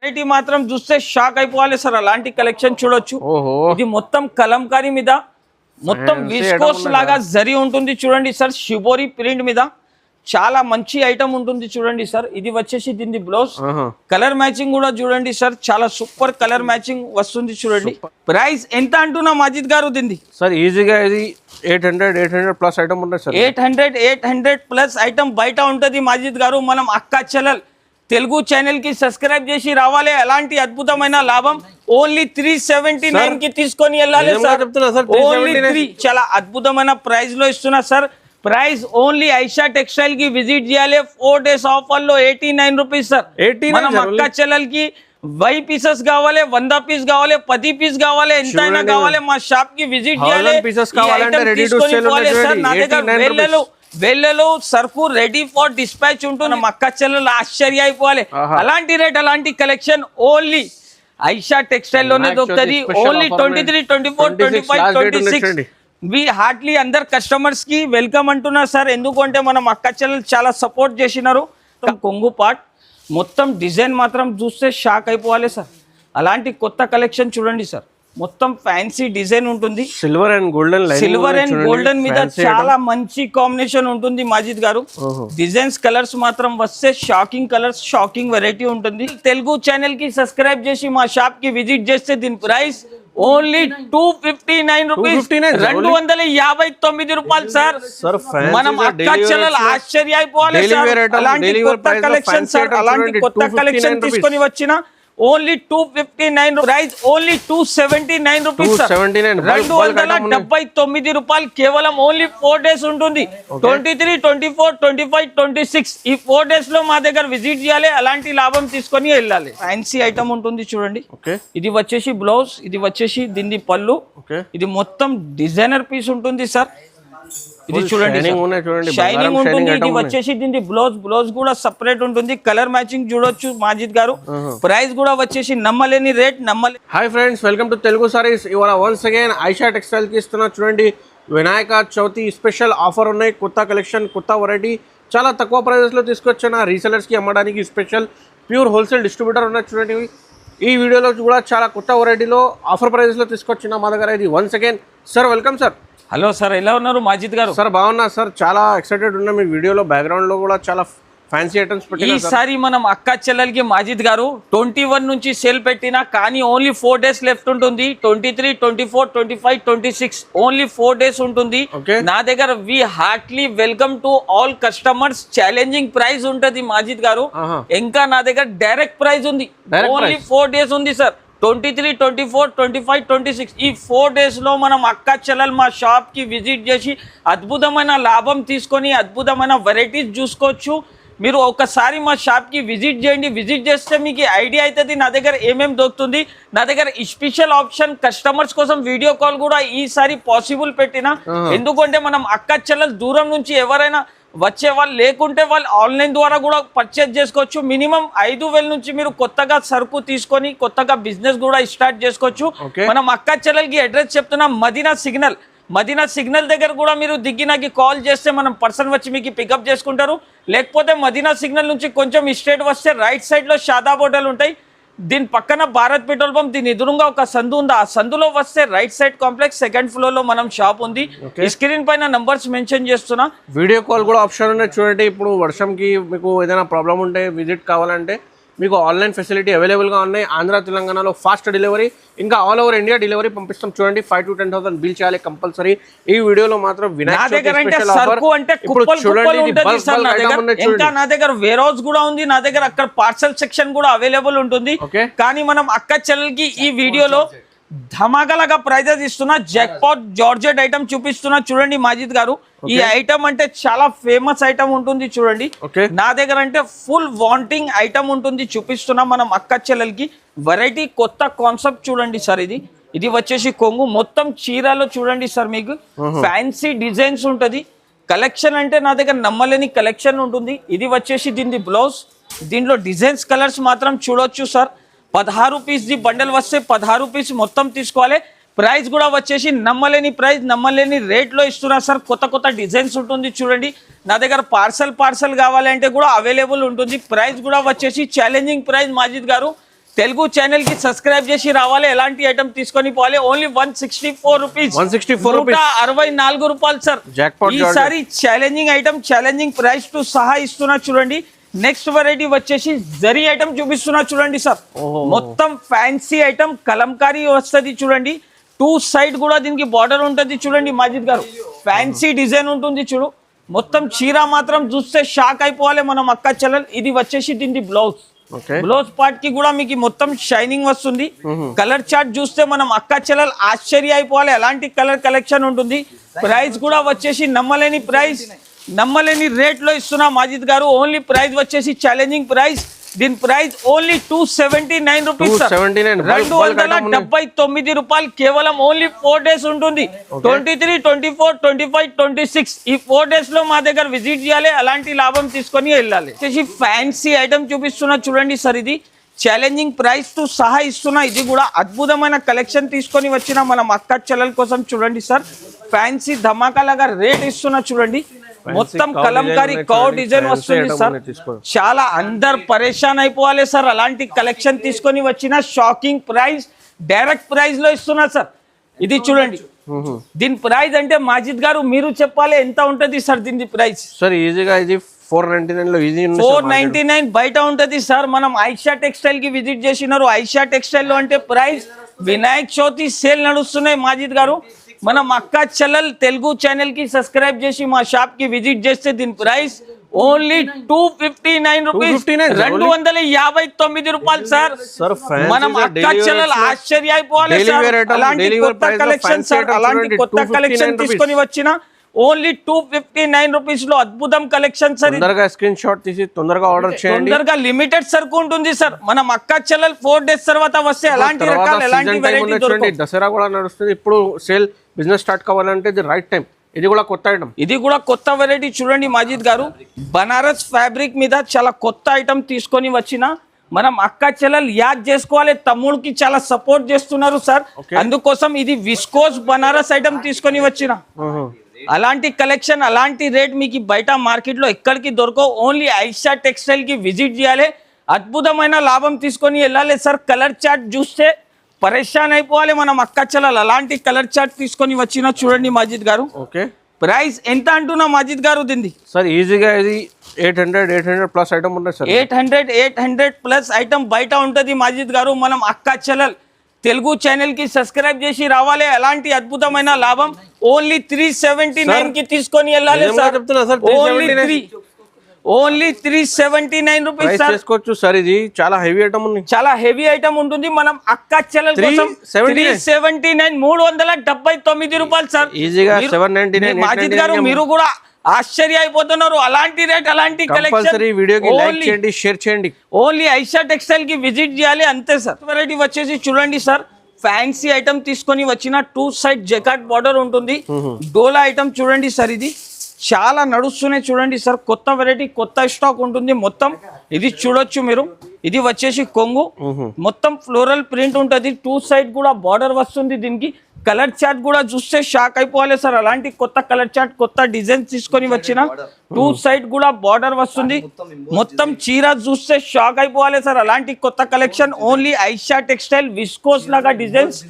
Variety మాత్రం చూస్తే shock అయిపోవాలి సార్. అలాంటి కలెక్షన్ చూడొచ్చు. ఇది మొత్తం కలంకారీ మీద మొత్తం విస్కోస్ లాగా జరీ ఉంటుంది చూడండి సార్. షిబోరి ప్రింట్ మీద చాలా మంచి ఐటమ్ ఉంటుంది చూడండి సార్. ఇది వచ్చేసి దీని బ్లౌజ్ కలర్ మ్యాచింగ్ కూడా చూడండి సార్. చాలా సూపర్ కలర్ మ్యాచింగ్ వస్తుంది చూడండి. ప్రైస్ ఎంత అంటున్నా మాజిద్ గారు దీన్ని సార్? ఈజీగా ఇది 800 ప్లస్ ఐటమ్ ఉంటుంది సార్. 800 ప్లస్ ఐటమ్ బయట ఉంటుంది మాజిద్ గారు. మనం అక్క చెల్లెల్ తెలుగు ఛానల్ కి సబ్స్క్రైబ్ చేసి రావాలి. అలాంటి అద్భుతమైన లాభం ఓన్లీ 379 కి తీసుకొని వెళ్ళాలి సార్. ఓన్లీ 3 చాలా అద్భుతమైన ప్రైస్ లో ఇస్తున్నా sir. Price only Aisha textile కి విజిట్ చేయాలి. 4 days ఆఫర్ లో 89 రూపీస్ సార్. మనం అక్క చెల్లెల్ కి 10 పీసెస్ కావాలి, 100 పీస్ కావాలి, 10 పీస్ కావాలి, ఎంతైనా కావాలి మా షాప్ కి విజిట్ చేయాలి. నా దగ్గర వేళ్ళలో సరుకు రెడీ ఫర్ డిస్పాచ్ ఉంటుంది. అక్క చెల్లెలు ఆశ్చర్య అయిపోవాలి. అలాంటి రేట్ అలాంటి కలెక్షన్ ఓన్లీ ఐషా టెక్స్టైల్ లోనే దొరుకుతుంది. ఓన్లీ 23, 24, 25, 26 వి హార్డ్లీ అందరు కస్టమర్స్ కి వెల్కమ్ అంటున్నారు సార్. ఎందుకంటే మనం అక్క చెల్లెలు చాలా సపోర్ట్ చేసినారు. కొంగు పార్ట్ మొత్తం డిజైన్ మాత్రం చూస్తే షాక్ అయిపోవాలి సార్. అలాంటి కొత్త కలెక్షన్ చూడండి సార్. మొత్తం ఫ్యాన్సీ డిజైన్ ఉంటుంది. సిల్వర్ అండ్ గోల్డెన్ మీద చాలా మంచి కాంబినేషన్ ఉంటుంది మాజిద్ గారు. డిజైన్స్ కలర్స్ మాత్రం వస్తే షాకింగ్ కలర్స్, షాకింగ్ వెరైటీ ఉంటుంది. తెలుగు ఛానల్ కి సబ్స్క్రైబ్ చేసి మా షాప్ కి విజిట్ చేస్తే దీని ప్రైస్ ఓన్లీ 259 రూపీస్, 259 రూపాయలు సార్. మనం అక్క చెల్లెలు ఆశ్చర్య అయిపోవాలి సార్. అలాంటి కొత్త కలెక్షన్ సార్. అలాంటి కొత్త కలెక్షన్ తీసుకొని వచ్చిన only 259 price only 279 rupees sir. 279 రూపాయలు కేవలం ఓన్లీ 4 days ఉంటుంది. 23, 24, 25, 26 ఈ 4 days లో మా దగ్గర విజిట్ చేయాలి. అలాంటి లాభం తీసుకొని వెళ్ళాలి. ఫ్యాన్సీ ఐటమ్ ఉంటుంది చూడండి. ఇది వచ్చేసి బ్లౌజ్, ఇది వచ్చేసి దీని పళ్ళు. ఇది మొత్తం డిజైనర్ పీస్ ఉంటుంది సార్. ఇది చూడండి షైనింగ్ ఉంటుంది. ఇది వచ్చేసి దీని బ్లౌజ్ కూడా సపరేట్ ఉంటుంది. కలర్ మ్యాచింగ్ చూడొచ్చు మాజిద్ గారు. ప్రైస్ కూడా వచ్చేసి నమ్మలేని rate. Hi friends, welcome to Telugu saris. ఇవాళ వన్స్ అగైన్ ఐషా టెక్స్టైల్ కి ఇస్తున్నా చూడండి. వినాయక చవితి స్పెషల్ ఆఫర్ ఉన్నాయి. కొత్త కలెక్షన్, కొత్త వెరైటీ చాలా తక్కువ ప్రైజెస్ లో తీసుకొచ్చిన రీసెలర్స్ కి అమ్మడానికి స్పెషల్ ప్యూర్ హోల్సేల్ డిస్ట్రిబ్యూటర్ ఉన్నాయి చూడండి. ఈ వీడియోలో కూడా చాలా కొత్త వెరైటీలో ఆఫర్ ప్రైజెస్ లో తీసుకొచ్చిన మా దగ్గర. ఇది once again sir, welcome sir. Hello sir, ఎలా ఉన్నారు మాజిద్ గారు? సార్ బాగున్నా సార్, చాలా ఎక్సైటెడ్ ఉన్నా. మీ వీడియోలో బ్యాక్గ్రౌండ్ లో కూడా చాలా ఫ్యాన్సీ ఐటమ్స్ పెట్టినా. ఈసారి మనం అక్క చెల్లెలకి మాజిద్ గారు 21 నుంచి సేల్ పెట్టినా కానీ ఓన్లీ 4 days లెఫ్ట్ ఉంటుంది. 23, 24, 25, 26 ఓన్లీ 4 days ఉంటుంది. నా దగ్గర we heartily welcome to all customers. Challenging price ఉంటది మాజిద్ గారు. ఇంకా నా దగ్గర డైరెక్ట్ ప్రైస్ ఉంది. ఓన్లీ 4 days ఉంది సార్. 23, 24, 25, 26 ఈ 4 days లో మనం అక్క చెల్లెలు మా షాప్ కి విజిట్ చేసి అద్భుతమైన లాభం తీసుకొని అద్భుతమైన వెరైటీస్ చూసుకోవచ్చు. మీరు ఒకసారి మా షాప్ కి విజిట్ చేయండి. విజిట్ చేస్తే మీకు ఐడియా అవుతుంది నా దగ్గర ఏమేమి దొరుకుతుంది. నా దగ్గర స్పెషల్ ఆప్షన్ కస్టమర్స్ కోసం వీడియో కాల్ కూడా ఈసారి పాసిబుల్ పెట్టినా. ఎందుకంటే మనం అక్క చెల్లెలు దూరం నుంచి ఎవరైనా వచ్చే వాళ్ళు లేకుంటే వాళ్ళు ఆన్లైన్ ద్వారా కూడా పర్చేజ్ చేసుకోవచ్చు. మినిమం 5,000 నుంచి మీరు కొత్తగా సరుకు తీసుకొని కొత్తగా బిజినెస్ కూడా స్టార్ట్ చేసుకోవచ్చు. మనం అక్క చెల్లెలకి అడ్రస్ చెప్తున్నాం. మదీనా సిగ్నల్ దగ్గర కూడా మీరు దిగినాకి కాల్ చేస్తే మనం పర్సన్ వచ్చి మీకు పికప్ చేసుకుంటారు. లేకపోతే మదీనా సిగ్నల్ నుంచి కొంచెం స్ట్రేట్ వస్తే రైట్ సైడ్ లో షాదాబ్ హోటల్ ఉంటాయి. దీని పక్కన భారత్ పెట్రోల్ పంప్, దీని ఎదురుగా ఒక సందు ఉంది. ఆ సందులో వస్తే right side complex 2nd floor లో మనం షాప్ ఉంది. స్క్రీన్ పైన నంబర్స్ మెన్షన్ చేస్తున్నా. వీడియో కాల్ కూడా ఆప్షన్ ఉన్నాయి చూడండి. ఇప్పుడు వర్షంకి మీకు ఏదైనా ప్రాబ్లం ఉంటే విజిట్ కావాలంటే మీకు ఆన్లైన్ ఫెసిలిటీ అవైలబుల్గా ఉన్నాయి. ఆంధ్ర తెలంగాణలో ఫాస్ట్ డెలివరీ, ఇంకా ఆల్ ఓవర్ ఇండియా డెలివరీ పంపిస్తాం చూడండి. 5,000 to 10,000 బిల్ చేయాలి కంపల్సరీ. ఈ వీడియోలో మాత్రం ఇంకా నా దగ్గర వేర్ హౌస్ కూడా ఉంది. నా దగ్గర అక్కడ పార్సల్ సెక్షన్ కూడా అవైలబుల్ ఉంటుంది. కానీ మనం అక్క చెల్లెలకి ఈ వీడియోలో ధమాకాలుగా ప్రైజెస్ ఇస్తున్నా. జాక్పాట్ జార్జెట్ ఐటమ్ చూపిస్తున్నా చూడండి మాజిద్ గారు. ఈ ఐటమ్ అంటే చాలా ఫేమస్ ఐటమ్ ఉంటుంది చూడండి. నా దగ్గర అంటే ఫుల్ వాంటింగ్ ఐటమ్ ఉంటుంది చూపిస్తున్నా. మనం అక్క చెల్లెలకి వెరైటీ కొత్త కాన్సెప్ట్ చూడండి సార్. ఇది వచ్చేసి కొంగు మొత్తం చీరలో చూడండి సార్. మీకు ఫ్యాన్సీ డిజైన్స్ ఉంటది. కలెక్షన్ అంటే నా దగ్గర నమ్మలేని కలెక్షన్ ఉంటుంది. ఇది వచ్చేసి దీని బ్లౌజ్. దీంట్లో డిజైన్స్ కలర్స్ మాత్రం చూడొచ్చు సార్. 16 పీస్ ది బండల్ వస్తే 16 పీస్ మొత్తం తీసుకోవాలి. ప్రైస్ కూడా వచ్చేసి నమ్మలేని ప్రైస్, నమ్మలేని రేట్లో ఇస్తున్నా సార్. కొత్త డిజైన్స్ ఉంటుంది చూడండి. నా దగ్గర పార్సల్ కావాలంటే కూడా అవైలబుల్ ఉంటుంది. ప్రైస్ కూడా వచ్చేసి ఛాలెంజింగ్ ప్రైస్ మాజిద్ గారు. తెలుగు ఛానల్ కి సబ్స్క్రైబ్ చేసి రావాలి, ఎలాంటి ఐటమ్ తీసుకొని పోవాలి. ఓన్లీ 164 రూపీస్, 164 రూపీస్, 164 రూపాయలు సార్. ఈసారి ఛాలెంజింగ్ ఐటమ్, ఛాలెంజింగ్ ప్రైస్ తో సహా ఇస్తున్నా చూడండి. నెక్స్ట్ వెరైటీ వచ్చేసి జరీ ఐటమ్ చూపిస్తున్నా చూడండి సార్. మొత్తం ఫ్యాన్సీ ఐటమ్, కలంకారీ వస్తుంది చూడండి. 2 సైడ్ కూడా దీనికి బార్డర్ ఉంటుంది చూడండి మాజిద్ గారు. ఫ్యాన్సీ డిజైన్ ఉంటుంది చూడు. మొత్తం చీర మాత్రం చూస్తే షాక్ అయిపోవాలి మనం అక్క చెల్లెలు. ఇది వచ్చేసి దీనికి బ్లౌజ్. బ్లౌజ్ పార్ట్ కి కూడా మీకు మొత్తం షైనింగ్ వస్తుంది. కలర్ చార్ట్ చూస్తే మనం అక్క చెల్లెలు ఆశ్చర్య అయిపోవాలి, అలాంటి కలర్ కలెక్షన్ ఉంటుంది. ప్రైస్ కూడా వచ్చేసి నమ్మలేని ప్రైస్, నమ్మలేని రేట్ లో ఇస్తున్నా మాజిద్ గారు. ఓన్లీ ప్రైస్ వచ్చేసి ఛాలెంజింగ్ ప్రైస్. దీని ప్రైస్ ఓన్లీ 279 రూపీస్, 279 రూపాయలు కేవలం. ఓన్లీ 4 డేస్ ఉంటుంది. 23, 24, 25, 26 ఈ 4 డేస్ లో మా దగ్గర విజిట్ చేయాలి, అలాంటి లాభం తీసుకొని వెళ్ళాలి. ఫ్యాన్సీ ఐటమ్ చూపిస్తున్నా చూడండి సార్. ఇది ఛాలెంజింగ్ ప్రైస్ తో సహా ఇస్తున్నా. ఇది కూడా అద్భుతమైన కలెక్షన్ తీసుకొని వచ్చిన మనం అక్క చెల్లెల కోసం చూడండి సార్. ఫ్యాన్సీ ధమాకా లాగా రేట్ ఇస్తున్నా చూడండి. మొత్తం కలంకారీ కౌ డిజైన్ వస్తుంది సార్. చాలా అందరు పరేషాన్ అయిపోవాలి సార్, అలాంటి కలెక్షన్ తీసుకొని వచ్చిన. షాకింగ్ ప్రైస్, డైరెక్ట్ ప్రైస్ లో ఇస్తున్నా సార్. ఇది చూడండి. దీని ప్రైస్ అంటే మాజిద్ గారు మీరు చెప్పాలి ఎంత ఉంటది సార్ దీని ప్రైస్. సార్ ఈజీగా ఇది 499 లో ఈజీ 499 బయట ఉంటది సార్. మనం ఐషా టెక్స్టైల్ కి విజిట్ చేసినారు. ఐషా టెక్స్టైల్ లో అంటే ప్రైస్ వినాయక చవితి సేల్ నడుస్తున్నాయి మాజిద్ గారు. మనం అక్క చెల్లెల్ తెలుగు ఛానల్ కి సబ్స్క్రైబ్ చేసి మా షాప్ కి విజిట్ చేస్తే దీని ప్రైస్ ఓన్లీ 259 రూపీస్, 259 రూపాయలు సార్. మనం అక్క చెల్లెల్ ఆశ్చర్య అయిపోవాలి సార్, అలాంటి కొత్త కలెక్షన్ సార్. అలాంటి కొత్త కలెక్షన్ తీసుకొని వచ్చిన ఓన్లీ 259 రూపీస్ లో అద్భుతం కలెక్షన్ సార్. తొందరగా స్క్రీన్ షాట్ తీసి తొందరగా ఆర్డర్ చేయండి. తొందరగా లిమిటెడ్ సరుకు ఉంటుంది సార్. మనం అక్క చెల్లెల్ 4 డేస్ తర్వాత వస్తే అలాంటి రకాలు, ఎలాంటి వెరైటీ దొరుకుతాయి. దసరా కూడా నడుస్తుంది ఇప్పుడు, సేల్ బిజినెస్ స్టార్ట్ కావాలంటే ఇది రైట్ టైం. ఇది కూడా కొత్త ఐటమ్, ఇది కూడా కొత్త వెరైటీ చూడండి మాజిద్ గారు. బనారస్ ఫ్యాబ్రిక్ మీద చాలా కొత్త ఐటమ్ తీసుకొని వచ్చిన మనం అక్క చెల్లెలు యాద్ చేసుకోవాలి. తమ్ముడికి చాలా సపోర్ట్ చేస్తున్నారు సార్, అందుకోసం ఇది విస్కోస్ బనారస్ ఐటమ్ తీసుకొని వచ్చిన. అలాంటి కలెక్షన్, అలాంటి రేట్ మీకు బయట మార్కెట్ లో ఎక్కడికి దొరకవు. ఓన్లీ ఐషా టెక్స్టైల్ కి విజిట్ చేయాలి, అద్భుతమైన లాభం తీసుకొని వెళ్ళాలి సార్. కలర్ చార్ట్ చూస్తే పరేషాన్ అయిపోవాలి మనం అక్క చెల్లెలు. అలాంటి కలర్ చార్ట్ తీసుకొని వచ్చిన చూడండి మాజిద్ గారు. ఓకే, ప్రైస్ ఎంత అంటున్నా మాజిద్ గారు దీన్ని సార్? ఈజీగా ఇది 800 ప్లస్ ఐటమ్ ఉంటుంది సార్. 800 ప్లస్ ఐటమ్ బయట ఉంటుంది మాజిద్ గారు. మనం అక్క చెల్లెల్ తెలుగు ఛానల్ కి సబ్స్క్రైబ్ చేసి రావాలి, అలాంటి అద్భుతమైన లాభం. ఓన్లీ 379 కి తీసుకొని వెళ్ళాలి సార్. ఓన్లీ 379 రూపీస్ సార్ చేసుకోవచ్చు సార్. ఇది చాలా హెవీ ఐటమ్ ఉంది, చాలా హెవీ ఐటమ్ ఉంటుంది. మనం అక్క చెల్లెల కోసం 379, 379 రూపాయలు సార్. ఈజీగా 799. మాజిద్ గారు మీరు కూడా ఆశ్చర్య అయిపోతున్నారు, అలాంటి రేట్, అలాంటి కలెక్షన్. వీడియోకి లైక్ చేయండి, షేర్ చేయండి. ఓన్లీ ఐషా టెక్స్టైల్ కి విజిట్ చేయాలి అంతే సార్. వెరైటీ వచ్చేసి చూడండి సార్, ఫ్యాన్సీ ఐటమ్ తీసుకొని వచ్చిన 2 సైడ్ జకాట్ బార్డర్ ఉంటుంది. డోలా ఐటమ్ చూడండి సార్. ఇది చాలా నడుస్తున్నాయి చూడండి సార్. కొత్త వెరైటీ, కొత్త స్టాక్ ఉంటుంది మొత్తం. ఇది చూడొచ్చు మీరు. ఇది వచ్చేసి కొంగు, మొత్తం ఫ్లోరల్ ప్రింట్ ఉంటుంది. 2 సైడ్ కూడా బార్డర్ వస్తుంది. దీనికి కలర్ చార్ట్ కూడా చూస్తే షాక్ అయిపోవాలి సార్. అలాంటి కొత్త కలర్ చార్ట్, కొత్త డిజైన్ తీసుకొని వచ్చిన. 2 సైడ్ కూడా బార్డర్ వస్తుంది. మొత్తం చీర చూస్తే షాక్ అయిపోవాలి సార్. అలాంటి కొత్త collection. Only Aisha textile viscose లాగా డిజైన్స్.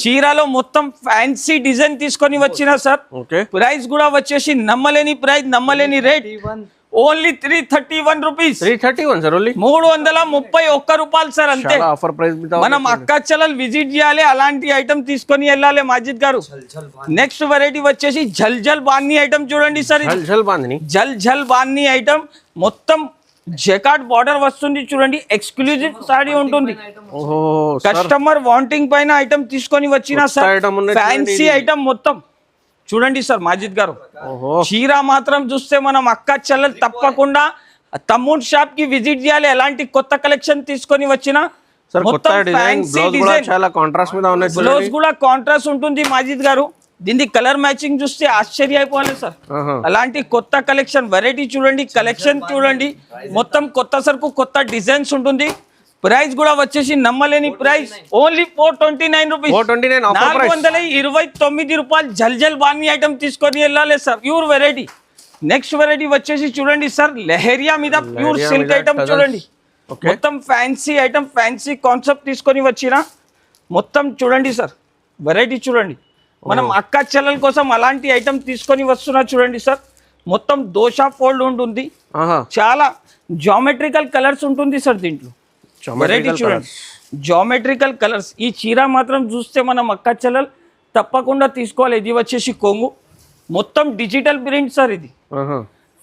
చీరలో మొత్తం ఫ్యాన్సీ డిజైన్ తీసుకొని వచ్చిన సార్. ప్రైస్ కూడా వచ్చేసి నమ్మలేని ప్రైస్, నమ్మలేని rate. Only 331 rupees. 331 sir. Only 331 రూపాయలు సార్ అంతే. ఆఫర్ ప్రైస్ మనం అక్క చెల్లెలు విజిట్ చేయాలి, అలాంటి ఐటమ్ తీసుకొని వెళ్ళాలి మాజిద్ గారు. నెక్స్ట్ వెరైటీ వచ్చేసి జల్ జల్ బాన్ని ఐటమ్ చూడండి సార్. జల్ జల్ బాన్ని ఐటమ్ మొత్తం జకాట్ బార్డర్ వస్తుంది చూడండి. ఎక్స్క్లూజివ్ సారీ ఉంటుంది. కస్టమర్ వాంటింగ్ పైన ఐటమ్ తీసుకొని వచ్చిన సార్. ఫ్యాన్సీ ఐటమ్ మొత్తం చూడండి సార్ మాజిద్ గారు. చీర మాత్రం చూస్తే మనం అక్క చెల్లెలు తప్పకుండా తమ్ముడ్ షాప్ కి విజిట్ చేయాలి, ఎలాంటి కొత్త కలెక్షన్ తీసుకొని వచ్చిన. బ్లౌజ్ కూడా కాంట్రాస్ట్ ఉంటుంది మాజిద్ గారు. దీనికి కలర్ మ్యాచింగ్ చూస్తే ఆశ్చర్య అయిపోవాలి సార్. అలాంటి కొత్త కలెక్షన్, వెరైటీ చూడండి, కలెక్షన్ చూడండి. మొత్తం కొత్త సరుకు, కొత్త డిజైన్స్ ఉంటుంది. ప్రైస్ కూడా వచ్చేసి నమ్మలేని ప్రైస్. ఓన్లీ 429 రూపీస్, 429 రూపాయలు. జల్ జల్ బాన్ని ఐటమ్ తీసుకొని వెళ్ళాలి sir. Pure variety. Next variety వచ్చేసి చూడండి సార్, లెహరియా మీద ప్యూర్ సిల్క్ ఐటమ్ చూడండి. మొత్తం ఫ్యాన్సీ ఐటమ్, ఫ్యాన్సీ కాన్సెప్ట్ తీసుకొని వచ్చిన మొత్తం చూడండి సార్, వెరైటీ చూడండి. మనం అక్క చెల్లెల కోసం అలాంటి ఐటమ్ తీసుకొని వస్తున్నా చూడండి సార్. మొత్తం దోశ ఫోల్డ్ ఉంటుంది, చాలా జామెట్రికల్ కలర్స్ ఉంటుంది సార్ దీంట్లో. వెరైటీ చూడండి, జామెట్రికల్ కలర్స్. ఈ చీర మాత్రం చూస్తే మనం అక్క చెల్లెలు తప్పకుండా తీసుకోవాలి. ఇది వచ్చేసి కొంగు, మొత్తం డిజిటల్ ప్రింట్ సార్. ఇది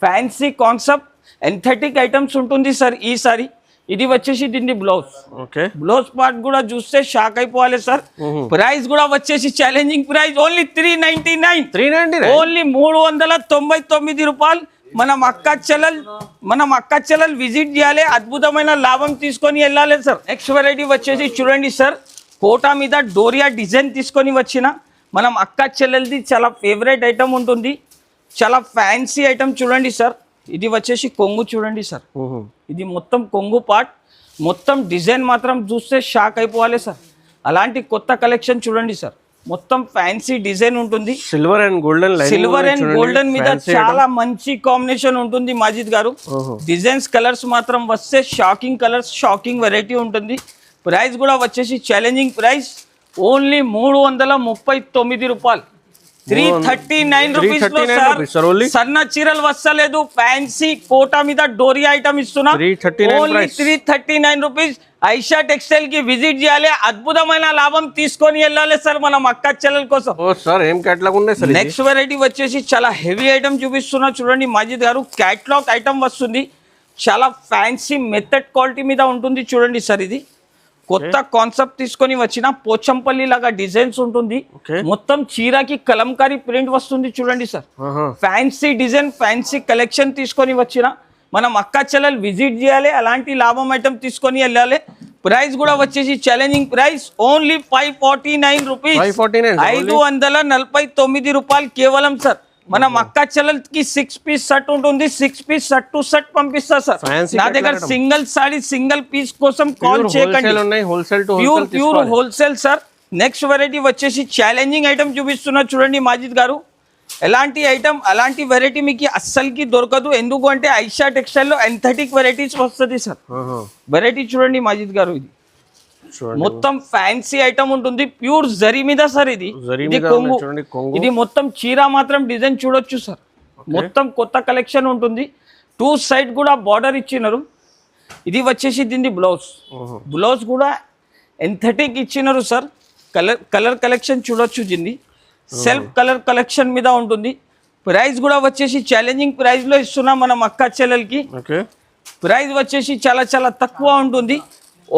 ఫ్యాన్సీ కాన్సెప్ట్, ఎంథెటిక్ ఐటమ్స్ ఉంటుంది సార్ ఈ సారీ. ఇది వచ్చేసి దీన్ని బ్లౌజ్. బ్లౌజ్ పార్ట్ కూడా చూస్తే షాక్ అయిపోవాలి సార్. ప్రైస్ కూడా వచ్చేసి ఛాలెంజింగ్ ప్రైస్ ఓన్లీ 399, ఓన్లీ 399 రూపాయలు. మనం అక్క చెల్లెలు విజిట్ చేయాలి, అద్భుతమైన లాభం తీసుకొని వెళ్ళాలి సార్. నెక్స్ట్ వెరైటీ వచ్చేసి చూడండి సార్, కోటా మీద డోరియా డిజైన్ తీసుకొని వచ్చిన మనం అక్క చెల్లెలది చాలా ఫేవరెట్ ఐటమ్ ఉంటుంది, చాలా ఫ్యాన్సీ ఐటమ్ చూడండి సార్. ఇది వచ్చేసి కొంగు చూడండి సార్, ఇది మొత్తం కొంగు పార్ట్, మొత్తం డిజైన్ మాత్రం చూస్తే షాక్ అయిపోవాలి సార్. అలాంటి కొత్త కలెక్షన్ చూడండి సార్, మొత్తం ఫ్యాన్సీ డిజైన్ ఉంటుంది. సిల్వర్ అండ్ గోల్డెన్ మీద చాలా మంచి కాంబినేషన్ ఉంటుంది మాజిద్ గారు. డిజైన్స్ కలర్స్ మాత్రం వస్తే షాకింగ్ కలర్స్, షాకింగ్ వెరైటీ ఉంటుంది. ప్రైస్ కూడా వచ్చేసి ఛాలెంజింగ్ ప్రైస్ ఓన్లీ 339 రూపాయలు. 339 రూపీస్ లో సార్ సన్న చీరలు వస్తలేదు, ఫ్యాన్సీ కోటా మీద డోరియా ఐటమ్ ఇస్తున్నా ఓన్లీ 339 రూపీస్. ఐషా టెక్స్టైల్ కి విజిట్ చేయాలి, అద్భుతమైన లాభం తీసుకొని వెళ్ళాలి సార్ మనం అక్క చెల్లెల కోసం. నెక్స్ట్ వెరైటీ వచ్చేసి చాలా హెవీ ఐటమ్ చూపిస్తున్నా చూడండి మాజిద్ గారు. క్యాట్లాగ్ ఐటమ్ వస్తుంది, చాలా ఫ్యాన్సీ మెథడ్ క్వాలిటీ మీద ఉంటుంది చూడండి సార్. ఇది కొత్త కాన్సెప్ట్ తీసుకొని వచ్చిన పోచంపల్లి లాగా డిజైన్స్ ఉంటుంది, మొత్తం చీరకి కలంకారీ ప్రింట్ వస్తుంది చూడండి sir. Fancy design, fancy collection తీసుకొని వచ్చిన మనం అక్క చెల్లెలు విజిట్ చేయాలి, అలాంటి లాభం ఐటమ్ తీసుకొని వెళ్ళాలి. ప్రైస్ కూడా వచ్చేసి ఛాలెంజింగ్ ప్రైస్ ఓన్లీ 549 రూపీస్, 549 రూపాయలు కేవలం సార్. మనం అక్క చెల్లెలకి 6 పీస్ సెట్ ఉంటుంది, 6 పీస్ సెట్ టు సెట్ పంపిస్తా సార్. నా దగ్గర సింగిల్ సారీ సింగిల్ పీస్ కోసం కాల్ చేయకండి, pure wholesale sir. Next variety వచ్చేసి ఛాలెంజింగ్ ఐటమ్ చూపిస్తున్నా చూడండి మాజిద్ గారు. ఎలాంటి ఐటమ్, అలాంటి వెరైటీ మీకు అస్సలకి దొరకదు. ఎందుకు అంటే ఐషా టెక్స్టైల్ లో ఎంథెటిక్ వెరైటీస్ వస్తుంది సార్. వెరైటీ చూడండి మాజిద్ గారు, ఇది మొత్తం ఫ్యాన్సీ ఐటమ్ ఉంటుంది, ప్యూర్ జరీ మీద సార్. ఇది కొంగు, ఇది మొత్తం చీర మాత్రం డిజైన్ చూడొచ్చు సార్. మొత్తం కొత్త కలెక్షన్ ఉంటుంది, 2 సైడ్ కూడా బార్డర్ ఇచ్చినారు. ఇది వచ్చేసి దీన్ని బ్లౌజ్ కూడా ఎంథెటిక్ ఇచ్చినారు సార్. కలర్ కలెక్షన్ చూడొచ్చు, దీన్ని సెల్ఫ్ కలర్ కలెక్షన్ మీద ఉంటుంది. ప్రైస్ కూడా వచ్చేసి ఛాలెంజింగ్ ప్రైస్ లో ఇస్తున్నాం మనం అక్క చెల్లెలకి. ప్రైస్ వచ్చేసి చాలా చాలా తక్కువ ఉంటుంది,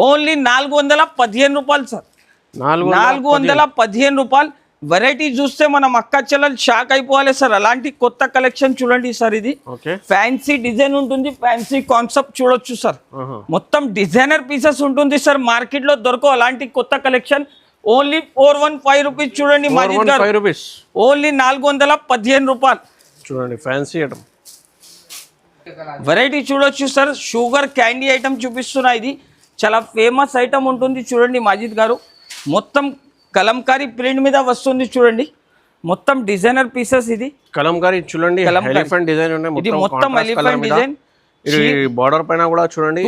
ఓన్లీ 415 రూపాయలు సార్. 415 రూపాయలు. వెరైటీ చూస్తే మనం అక్క చెల్లెలు షాక్ అయిపోవాలి సార్. అలాంటి కొత్త కలెక్షన్ చూడండి సార్. ఇది ఫ్యాన్సీ డిజైన్ ఉంటుంది, ఫ్యాన్సీ కాన్సెప్ట్ చూడొచ్చు సార్. మొత్తం డిజైనర్ పీసెస్ ఉంటుంది సార్, మార్కెట్ లో దొరకవు అలాంటి కొత్త కలెక్షన్. ఓన్లీ 415 రూపీస్ చూడండి మాజిద్ గారు, ఓన్లీ 415 రూపాయలు చూడండి. ఫ్యాన్సీ ఐటమ్ వెరైటీ చూడొచ్చు సార్. షుగర్ క్యాండీ ఐటమ్ చూపిస్తున్నా, ఇది చాలా ఫేమస్ ఐటమ్ ఉంటుంది చూడండి మాజిద్ గారు. మొత్తం కలంకారీ ప్రింట్ మీద వస్తుంది చూడండి, మొత్తం డిజైనర్ పీసెస్. ఇది కలంకారీ చూడండి, ఎలిఫెంట్ డిజైన్ ఉన్నాయి, ఇది మొత్తం ఎలిఫెంట్ డిజైన్. బార్డర్ పైన కూడా చూడండి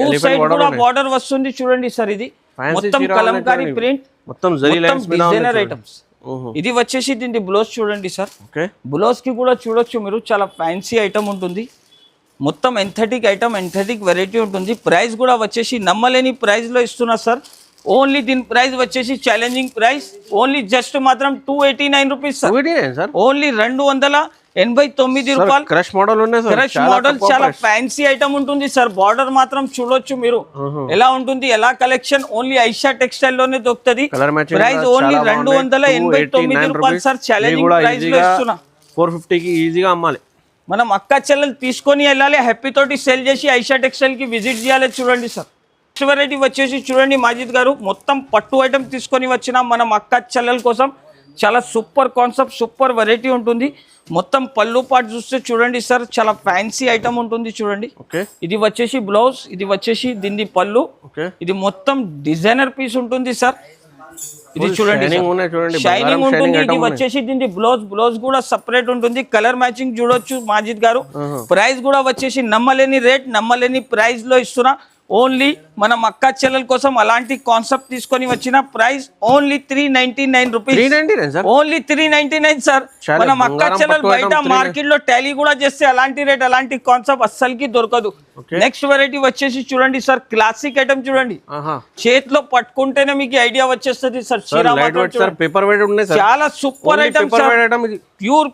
బార్డర్ వస్తుంది చూడండి సార్. ఇది మొత్తం కలంకారీ ప్రింట్, మొత్తం డిజైనర్ ఐటమ్స్. ఇది వచ్చేసి దీని బ్లౌజ్ చూడండి సార్. బ్లౌజ్ కి కూడా చూడొచ్చు మీరు, చాలా ఫ్యాన్సీ ఐటమ్ ఉంటుంది, మొత్తం ఎంథెటిక్ ఐటమ్, ఎంథెటిక్ వెరైటీ ఉంటుంది. ప్రైస్ కూడా వచ్చేసి నమ్మలేని ప్రైస్ లో ఇస్తున్నా సార్. ఓన్లీ దీని ప్రైస్ వచ్చేసి ఛాలెంజింగ్ ప్రైస్ ఓన్లీ జస్ట్ మాత్రం 289 రూపీస్ సార్. ఓన్లీ 289 రూపాయలు. క్రష్ మోడల్ ఉన్నాయి సార్, క్రష్ మోడల్ చాలా ఫ్యాన్సీ ఐటమ్ ఉంటుంది సార్. బార్డర్ మాత్రం చూడొచ్చు మీరు ఎలా ఉంటుంది, ఎలా కలెక్షన్. ఓన్లీ ఐషా టెక్స్టైల్ లోనే దొరుకుతుంది. ప్రైస్ ఓన్లీ 289 రూపాయలు సార్. ఛాలెంజింగ్ ప్రైస్ లో ఇస్తున్నా. 450 కి ఈజీగా అమ్మాలి. మనం అక్క చెల్లెలు తీసుకొని వెళ్ళాలి, హ్యాపీ తోటి సేల్ చేసి ఐషా టెక్స్టైల్ కి విజిట్ చేయాలి చూడండి సార్. నెక్స్ట్ వెరైటీ వచ్చేసి చూడండి మాజిద్ గారు, మొత్తం పట్టు ఐటమ్ తీసుకొని వచ్చిన మనం అక్క చెల్లెల కోసం. చాలా సూపర్ కాన్సెప్ట్, సూపర్ వెరైటీ ఉంటుంది. మొత్తం పళ్ళు పాటు చూస్తే చూడండి సార్, చాలా ఫ్యాన్సీ ఐటమ్ ఉంటుంది చూడండి. ఇది వచ్చేసి బ్లౌజ్, ఇది వచ్చేసి దీని పళ్ళు. ఇది మొత్తం డిజైనర్ పీస్ ఉంటుంది సార్. ఇది చూడండి షైనింగ్ ఉంటుంది. ఇది వచ్చేసి దీని బ్లౌజ్ కూడా సపరేట్ ఉంటుంది. కలర్ మ్యాచింగ్ చూడొచ్చు మాజిద్ గారు. ప్రైస్ కూడా వచ్చేసి నమ్మలేని రేట్, నమ్మలేని ప్రైస్ లో ఇస్తున్నా. ఓన్లీ మనం అక్క చెల్లెల కోసం అలాంటి కాన్సెప్ట్ తీసుకొని వచ్చిన price only 399 rupees. 399 sir, only 399 sir. మనం అక్క చెల్లెలు బయట మార్కెట్ లో టాలీ కూడా చేస్తే అలాంటి రేట్ అలాంటి కాన్సెప్ట్ అస్సలకి దొరకదు. నెక్స్ట్ వెరైటీ వచ్చేసి చూడండి సార్, క్లాసిక్ ఐటమ్ చూడండి, చేతిలో పట్టుకుంటేనే మీకు ఐడియా వచ్చేస్తుంది సార్. పేపర్ వెయిట్ ఉన్నాయి సార్, చాలా super item sir,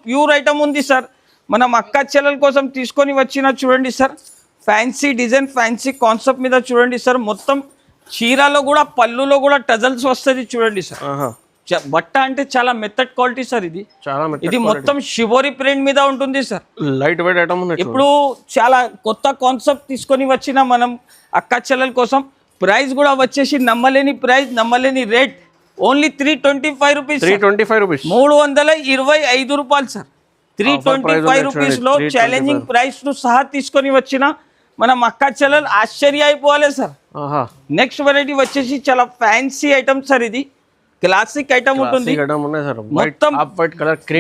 pure item ఉంది సార్. మనం అక్క చెల్లెల కోసం తీసుకొని వచ్చిన చూడండి sir, fancy design fancy concept మీద చూడండి సార్. మొత్తం చీరలో కూడా పళ్ళులో కూడా టజల్స్ వస్తుంది చూడండి సార్. బట్ట అంటే చాలా మెత్తడ్ క్వాలిటీ సార్. ఇది మొత్తం షిబోరి ప్రింట్ మీద ఉంటుంది సార్, లైట్ వెయిట్ ఐటమ్. ఇప్పుడు చాలా కొత్త కాన్సెప్ట్ తీసుకొని వచ్చిన మనం అక్క చెల్లెల కోసం. ప్రైస్ కూడా వచ్చేసి నమ్మలేని ప్రైస్, నమ్మలేని రేట్, ఓన్లీ 325 రూపీస్. 325 రూపీస్, 325 రూపాయలు సార్. 325 రూపీస్ లో ఛాలెంజింగ్ ప్రైస్ ను సహా తీసుకొని వచ్చిన మనం అక్క చెల్లెలు ఆశ్చర్య అయిపోవాలి సార్. నెక్స్ట్ వెరైటీ వచ్చేసి చాలా ఫ్యాన్సీ ఐటమ్ సార్. ఇది క్లాసిక్ ఐటమ్ ఉంటుంది,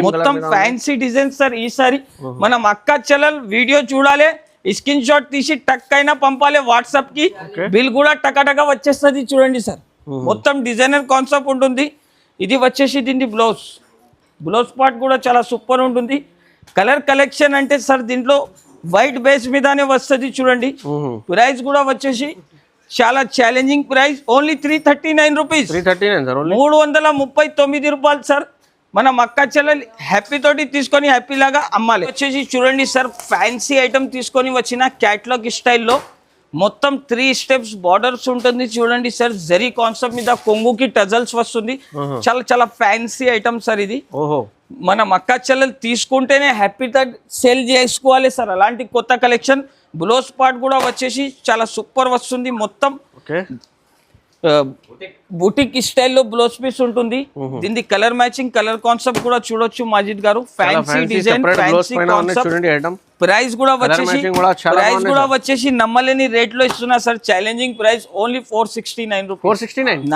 మొత్తం ఫ్యాన్సీ డిజైన్ సార్. ఈసారి మనం అక్క చెల్లెలు వీడియో చూడాలి, స్క్రీన్ షాట్ తీసి టక్ అయినా పంపాలి వాట్సాప్ కి, బిల్ కూడా టకాటకా వచ్చేస్తుంది చూడండి సార్. మొత్తం డిజైనర్ కాన్సెప్ట్ ఉంటుంది. ఇది వచ్చేసి దీన్ని బ్లౌజ్ పార్ట్ కూడా చాలా సూపర్ ఉంటుంది. కలర్ కలెక్షన్ అంటే సార్ దీంట్లో వైట్ బేస్ మీదనే వస్తుంది చూడండి. ప్రైస్ కూడా వచ్చేసి చాలా ఛాలెంజింగ్ ప్రైస్, ఓన్లీ 339 రూపీస్. 339 రూపాయలు సార్. మనం అక్క చెల్లెలు హ్యాపీ తోటి తీసుకొని హ్యాపీ లాగా అమ్మాలి. వచ్చేసి చూడండి సార్, ఫ్యాన్సీ ఐటమ్ తీసుకొని వచ్చిన క్యాటలాగ్ స్టైల్లో మొత్తం 3 స్టెప్స్ బార్డర్స్ ఉంటుంది చూడండి సార్. జరీ కాన్సెప్ట్ మీద కొంగుకి టజల్స్ వస్తుంది. చాలా చాలా ఫ్యాన్సీ ఐటమ్ సార్ ఇది. మనం అక్క చెల్లెలు తీసుకుంటేనే హ్యాపీగా సేల్ చేసుకోవాలి సార్. అలాంటి కొత్త కలెక్షన్. బ్లౌజ్ పార్ట్ కూడా వచ్చేసి చాలా సూపర్ వస్తుంది. మొత్తం బుటిక్ స్టైల్లో బ్లౌజ్ పీస్ ఉంటుంది. దీని కలర్ మ్యాచింగ్ కలర్ కాన్సెప్ట్ కూడా చూడొచ్చు మాజిద్ గారు. Fancy design fancy concept. Price కూడా వచ్చేసి నమ్మలేని రేట్ లో ఇస్తున్నా sir. Challenging price only 469 rupees.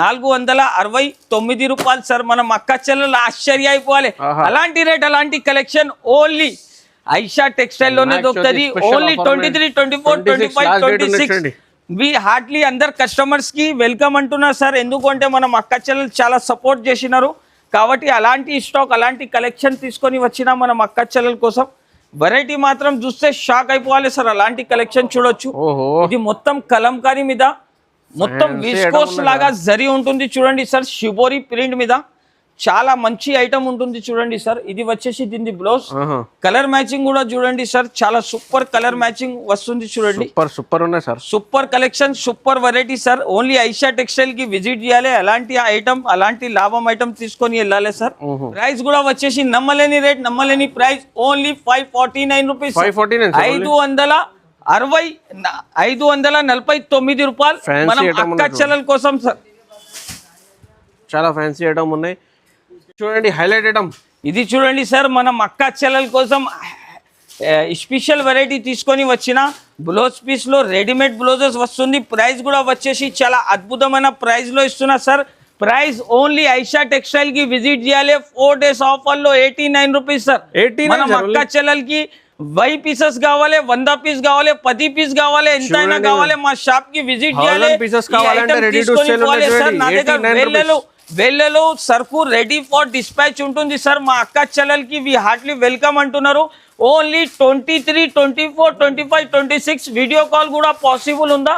469 రూపాయలు సార్. మనం అక్క చెల్లెలు ఆశ్చర్య అయిపోవాలి. అలాంటి రేట్ అలాంటి కలెక్షన్ ఓన్లీ ఐషా టెక్స్టైల్ లోనే దొరుకుతుంది. ఓన్లీ 23, 24, 25, 26 వి హార్డ్లీ అందరు కస్టమర్స్ కి వెల్కమ్ అంటున్నారు సార్. ఎందుకంటే మనం అక్క చెల్లెలు చాలా సపోర్ట్ చేసినారు కాబట్టి అలాంటి స్టాక్ అలాంటి కలెక్షన్ తీసుకొని వచ్చిన మనం అక్క చెల్లెల కోసం. వెరైటీ మాత్రం చూస్తే షాక్ అయిపోవాలి సార్. అలాంటి కలెక్షన్ చూడొచ్చు. ఇది మొత్తం కలంకారీ మీద మొత్తం విస్కోస్ లాగా జరీ ఉంటుంది చూడండి సార్. షిబోరి ప్రింట్ మీద చాలా మంచి ఐటమ్ ఉంటుంది చూడండి సార్. ఇది వచ్చేసి దీని బ్లౌజ్. కలర్ మ్యాచింగ్ కూడా చూడండి సార్, చాలా సూపర్ కలర్ మ్యాచింగ్ వస్తుంది చూడండి. సూపర్ ఉన్నాయి sir, super collection super variety sir. Only Aisha textile కి విజిట్ చేయాలి. అలాంటి ఐటమ్ అలాంటి లాభం ఐటమ్ తీసుకొని వెళ్ళాలి సార్. ప్రైస్ కూడా వచ్చేసి నమ్మలేని రేట్ నమ్మలేని ప్రైస్, ఓన్లీ 549 రూపీస్. 549 రూపాయలు మనం అక్క చెల్లెల కోసం సార్. చాలా ఫ్యాన్సీ ఐటమ్ ఉన్నాయి చూడండి. హైలైట్ ఐటమ్ ఇది చూడండి సార్. మనం అక్క చెల్లెల కోసం స్పెషల్ వెరైటీ తీసుకొని వచ్చిన బ్లౌజ్ పీస్ లో రెడీమేడ్ బ్లౌజెస్ వస్తుంది. ప్రైస్ కూడా వచ్చేసి చాలా అద్భుతమైన ప్రైస్ లో ఇస్తున్నా sir. Price only Aisha textile కి విజిట్ చేయాలి. 4 days ఆఫర్ లో 89 రూపీస్ సార్. మనం అక్క చెల్లెలకి 10 పీసెస్ కావాలి, 100 పీస్ కావాలి, 10 పీస్ కావాలి, ఎంతైనా కావాలి, మా షాప్ కి విజిట్ చేయాలి. నా దగ్గర వేళ్ళలో సరుకు రెడీ ఫర్ డిస్పాచ్ ఉంటుంది సార్. మా అక్క చెల్లెలకి వి హార్ట్లీ వెల్కమ్ అంటున్నారు. ఓన్లీ 23, 24, 25, 26 వీడియో కాల్ కూడా పాసిబుల్ ఉందా?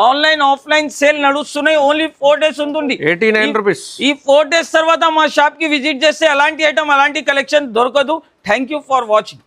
ఆన్లైన్ ఆఫ్లైన్ సేల్ నడుస్తున్నాయి. ఓన్లీ 4 days ఉంటుంది. 89 రూపీస్. ఈ 4 days తర్వాత మా షాప్ కి విజిట్ చేస్తే అలాంటి ఐటమ్ అలాంటి కలెక్షన్ దొరకదు. Thank you for watching.